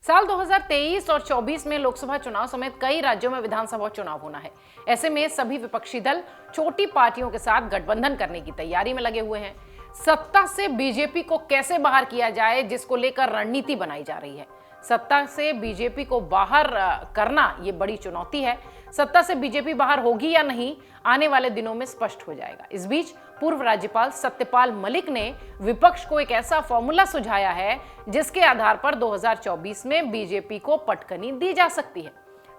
साल 2023 और 24 में लोकसभा चुनाव समेत कई राज्यों में विधानसभा चुनाव होना है। ऐसे में सभी विपक्षी दल छोटी पार्टियों के साथ गठबंधन करने की तैयारी में लगे हुए हैं। सत्ता से बीजेपी को कैसे बाहर किया जाए, जिसको लेकर रणनीति बनाई जा रही है। सत्ता से बीजेपी को बाहर करना ये बड़ी चुनौती है। सत्ता से बीजेपी बाहर होगी या नहीं, आने वाले दिनों में स्पष्ट हो जाएगा। इस बीच पूर्व राज्यपाल सत्यपाल मलिक ने विपक्ष को एक ऐसा फॉर्मूला सुझाया है जिसके आधार पर 2024 में बीजेपी को पटकनी दी जा सकती है।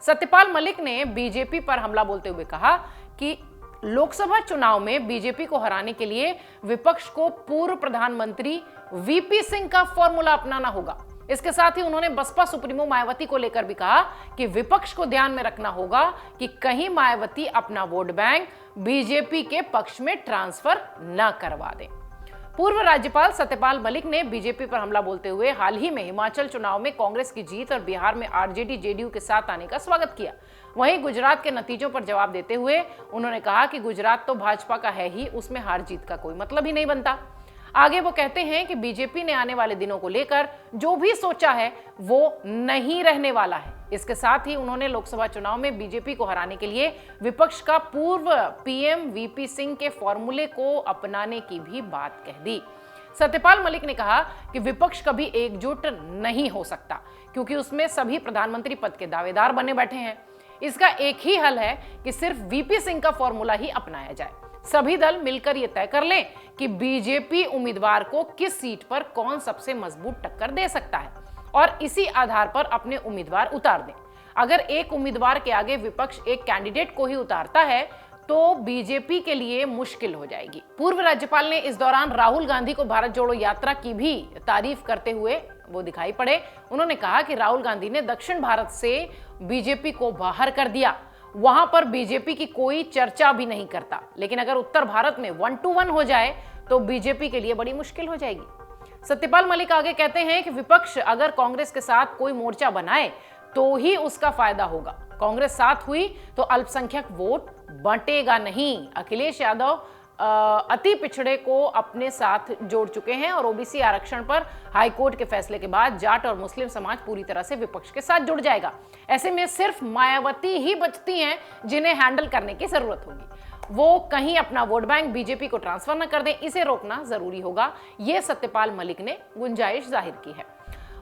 सत्यपाल मलिक ने बीजेपी पर हमला बोलते हुए कहा कि लोकसभा चुनाव में बीजेपी को हराने के लिए विपक्ष को पूर्व प्रधानमंत्री वीपी सिंह का फॉर्मूला अपनाना होगा। इसके साथ ही उन्होंने बसपा सुप्रीमो मायावती को लेकर भी कहा कि विपक्ष को ध्यान में रखना होगा कि कहीं मायावती अपना वोट बैंक बीजेपी के पक्ष में ट्रांसफर न करवा दें। पूर्व राज्यपाल सत्यपाल मलिक ने बीजेपी पर हमला बोलते हुए हाल ही में हिमाचल चुनाव में कांग्रेस की जीत और बिहार में आरजेडी जेडीयू के साथ आने का स्वागत किया। वहीं गुजरात के नतीजों पर जवाब देते हुए उन्होंने कहा कि गुजरात तो भाजपा का है ही, उसमें हार जीत का कोई मतलब ही नहीं बनता। आगे वो कहते हैं कि बीजेपी ने आने वाले दिनों को लेकर जो भी सोचा है वो नहीं रहने वाला है। इसके साथ ही उन्होंने लोकसभा चुनाव में बीजेपी को हराने के लिए विपक्ष का पूर्व पीएम वीपी सिंह के फॉर्मूले को अपनाने की भी बात कह दी। सत्यपाल मलिक ने कहा कि विपक्ष कभी एकजुट नहीं हो सकता, क्योंकि उसमें सभी प्रधानमंत्री पद के दावेदार बने बैठे हैं। इसका एक ही हल है कि सिर्फ वीपी सिंह का फॉर्मूला ही अपनाया जाए। सभी दल मिलकर यह तय कर लें कि बीजेपी उम्मीदवार को किस सीट पर कौन सबसे मजबूत टक्कर दे सकता है और इसी आधार पर अपने उम्मीदवार उतार दें। अगर एक उम्मीदवार के आगे विपक्ष एक कैंडिडेट को ही उतारता है तो बीजेपी के लिए मुश्किल हो जाएगी। पूर्व राज्यपाल ने इस दौरान राहुल गांधी को भारत जोड़ो यात्रा की भी तारीफ करते हुए वो दिखाई पड़े। उन्होंने कहा कि राहुल गांधी ने दक्षिण भारत से बीजेपी को बाहर कर दिया, वहां पर बीजेपी की कोई चर्चा भी नहीं करता, लेकिन अगर उत्तर भारत में 1-to-1 हो जाए तो बीजेपी के लिए बड़ी मुश्किल हो जाएगी। सत्यपाल मलिक आगे कहते हैं कि विपक्ष अगर कांग्रेस के साथ कोई मोर्चा बनाए तो ही उसका फायदा होगा। कांग्रेस साथ हुई तो अल्पसंख्यक वोट बंटेगा नहीं। अखिलेश यादव अति पिछड़े को अपने साथ जोड़ चुके हैं और ओबीसी आरक्षण पर हाईकोर्ट के फैसले के बाद जाट और मुस्लिम समाज पूरी तरह से विपक्ष के साथ जुड़ जाएगा। ऐसे में सिर्फ मायावती ही बचती हैं जिन्हें हैंडल करने की जरूरत होगी। वो कहीं अपना वोट बैंक बीजेपी को ट्रांसफर न कर दें, इसे रोकना जरूरी होगा। ये सत्यपाल मलिक ने गुंजाइश जाहिर की है।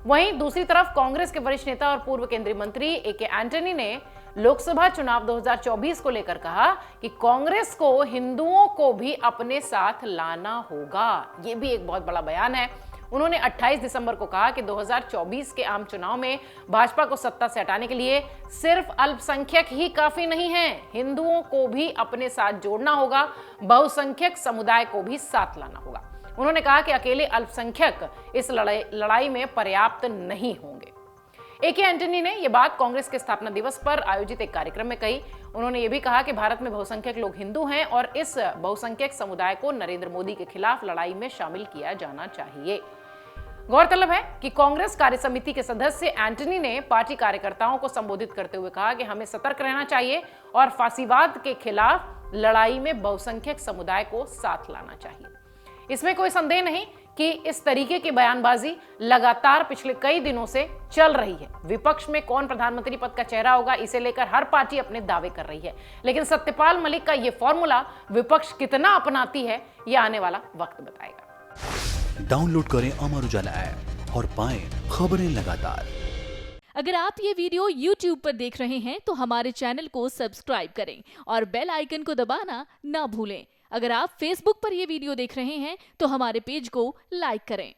वहीं दूसरी तरफ कांग्रेस के वरिष्ठ नेता और पूर्व केंद्रीय मंत्री ए.के. एंटनी ने लोकसभा चुनाव 2024 को लेकर कहा कि कांग्रेस को हिंदुओं को भी अपने साथ लाना होगा। ये भी एक बहुत बड़ा बयान है। उन्होंने 28 दिसंबर को कहा कि 2024 के आम चुनाव में भाजपा को सत्ता से हटाने के लिए सिर्फ अल्पसंख्यक ही काफी नहीं है, हिंदुओं को भी अपने साथ जोड़ना होगा, बहुसंख्यक समुदाय को भी साथ लाना होगा। उन्होंने कहा कि अकेले अल्पसंख्यक इस लड़ाई में पर्याप्त नहीं होंगे। ए.के. एंटनी ने यह बात कांग्रेस के स्थापना दिवस पर आयोजित एक कार्यक्रम में कही। उन्होंने ये भी कहा कि भारत में बहुसंख्यक लोग हिंदू हैं और इस बहुसंख्यक समुदाय को नरेंद्र मोदी के खिलाफ लड़ाई में शामिल किया जाना चाहिए। गौरतलब है कि कांग्रेस कार्य समिति के सदस्य एंटनी ने पार्टी कार्यकर्ताओं को संबोधित करते हुए कहा कि हमें सतर्क रहना चाहिए और फांसीवाद के खिलाफ लड़ाई में बहुसंख्यक समुदाय को साथ लाना चाहिए। इसमें कोई संदेह नहीं कि इस तरीके की बयानबाजी लगातार पिछले कई दिनों से चल रही है। विपक्ष में कौन प्रधानमंत्री पद का चेहरा होगा, इसे लेकर हर पार्टी अपने दावे कर रही है, लेकिन सत्यपाल मलिक का यह फॉर्मूला विपक्ष कितना अपनाती है, यह आने वाला वक्त बताएगा। डाउनलोड करें अमर उजाला ऐप और पाएं खबरें लगातार। अगर आप ये वीडियो YouTube पर देख रहे हैं तो हमारे चैनल को सब्सक्राइब करें और बेल आइकन को दबाना ना भूलें। अगर आप Facebook पर ये वीडियो देख रहे हैं तो हमारे पेज को लाइक करें।